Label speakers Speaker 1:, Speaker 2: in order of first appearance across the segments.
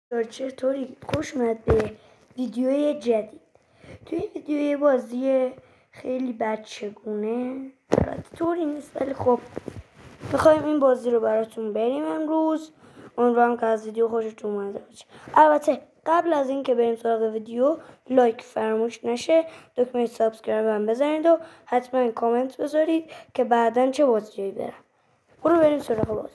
Speaker 1: چطوری؟ خوش اومد به ویدیوی جدید. توی این ویدیوی بازی خیلی بچگونه، البته طوری نیست ولی خب میخوایم این بازی رو براتون بریم امروز. امیدوارم که از ویدیو خوشتون اومده باشه. البته قبل از اینکه بریم سراغ ویدیو، لایک فراموش نشه، دکمه سابسکرایب هم بزنید و حتما کامنت بذارید که بعداً چه بازیایی برم. بریم سراغ بازی.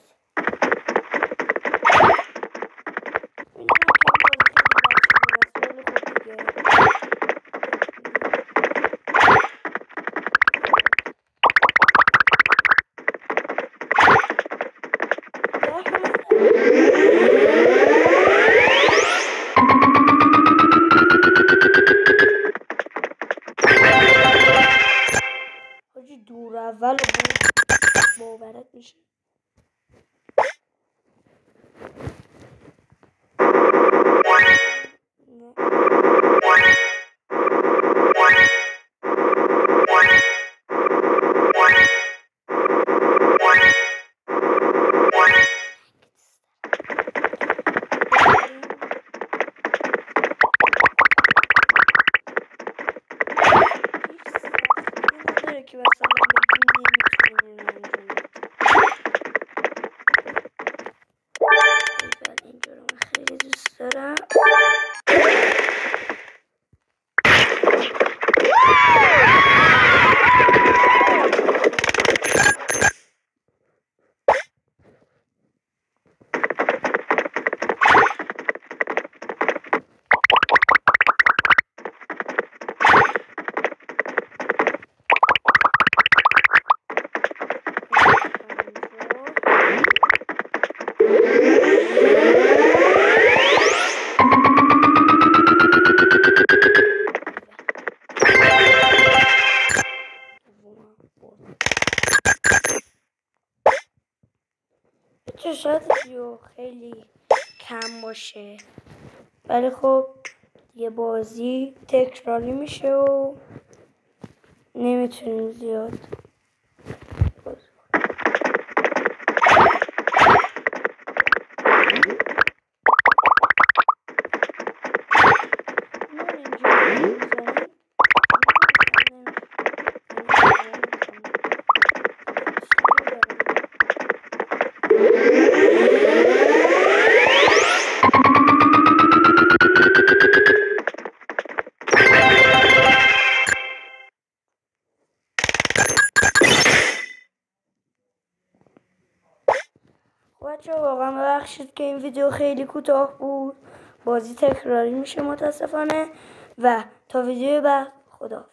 Speaker 1: دور اول باورت میشه. که مثلا بگیم نمیتونیم اینجا رو من خیلی دوست دارم. شاید ویدیو خیلی کم باشه ولی خب یه بازی تکراری میشه و نمیتونیم زیاد بچه واقعا ببخشید که این ویدیو خیلی کوتاه بود. بازی تکراری میشه متاسفانه و تا ویدیو بعد خدا.